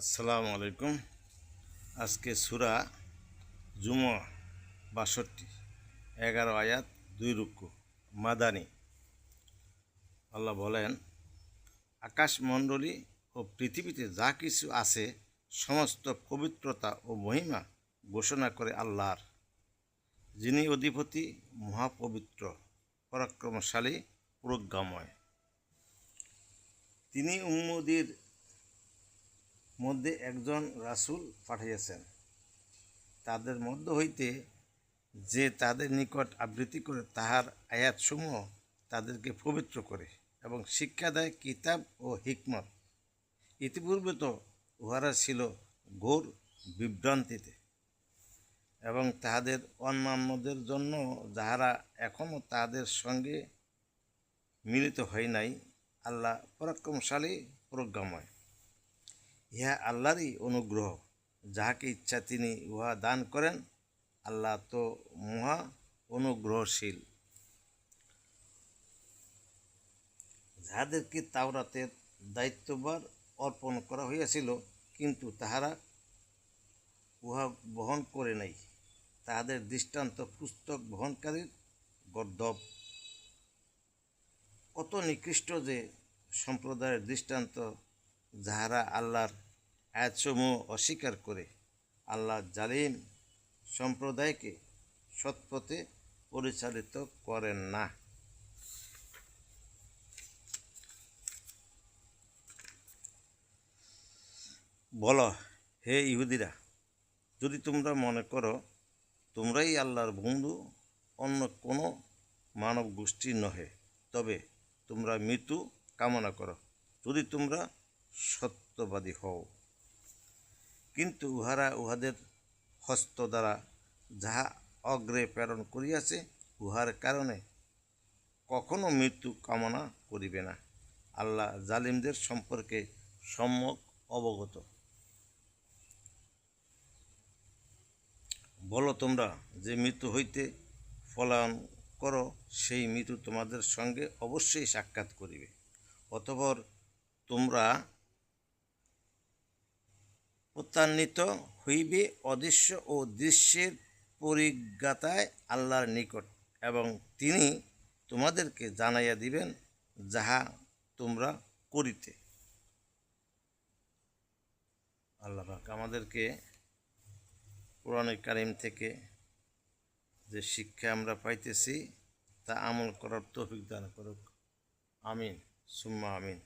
আসসালামু আলাইকুম। আজকে সূরা জুমুহ ৬২ ১১ আয়াত ২ রুকু মাদানী। আল্লাহ বলেন, আকাশমণ্ডলী ও পৃথিবীতে যা কিছু আছে সমস্ত পবিত্রতা ও মহিমা ঘোষণা করে আল্লাহর, যিনি অধিপতি, মহাপবিত্র, পরাক্রমশালী, প্রজ্ঞাময়। তিনি উম্মদের মধ্যে একজন রাসূল পাঠিয়েছেন, তাদের মধ্য হইতে যে তাদের নিকট আবৃত্তি করে তাহার আয়াতসমূহ তাদেরকে পবিত্র করে এবং শিক্ষা দেয় কিতাব ও হিকমত। ইতিপূর্বে তো উহারা ছিল ঘোর বিভ্রান্তিতে, এবং তাহাদের অন্যান্যদের জন্য যাহারা এখনও তাহাদের সঙ্গে মিলিত হয় নাই, আল্লাহ পরাক্রমশালী, প্রজ্ঞাময়। ইহা আল্লাহরই অনুগ্রহ, যাহাকে ইচ্ছা তিনি উহা দান করেন। আল্লাহ তো মহা অনুগ্রহশীল। যাহাদেরকে তাওরাতের দায়িত্বভার অর্পণ করা হইয়াছিল, কিন্তু তাহারা উহা বহন করে নাই, তাহাদের দৃষ্টান্ত পুস্তক বহনকারীর গর্দভ। কত নিকৃষ্ট যে সম্প্রদায়ের দৃষ্টান্ত, যাহারা আল্লাহর আয়াতসমূহ অস্বীকার করে। আল্লাহ জালিম সম্প্রদায়কে সৎপথে পরিচালিত করেন না। বল, হে ইহুদিরা, যদি তোমরা মনে করো তোমরাই আল্লাহর বন্ধু, অন্য কোনো মানব গোষ্ঠী নহে, তবে তোমরা মৃত্যু কামনা করো, যদি তোমরা সত্যবাদী হও। কিন্তু উহারা উহাদের হস্ত দ্বারা যাহা অগ্রে প্রেরণ করিয়াছে, উহার কারণে কখনো মৃত্যু কামনা করিবে না। আল্লাহ জালিমদের সম্পর্কে সম্যক অবগত। বলো, তোমরা যে মৃত্যু হইতে পলায়ন করো, সেই মৃত্যু তোমাদের সঙ্গে অবশ্যই সাক্ষাৎ করিবে। অতঃপর তোমরা প্রত্যান্বিত হইবে অদৃশ্য ও দৃশ্যের পরিজ্ঞাতায় আল্লাহর নিকট, এবং তিনি তোমাদেরকে জানাইয়া দিবেন যাহা তোমরা করিতে। আল্লাহ পাক আমাদেরকে কোরআনে কারিম থেকে যে শিক্ষা আমরা পাইতেছি তা আমল করার তৌফিক দান করুক। আমিন সুম্মা আমিন।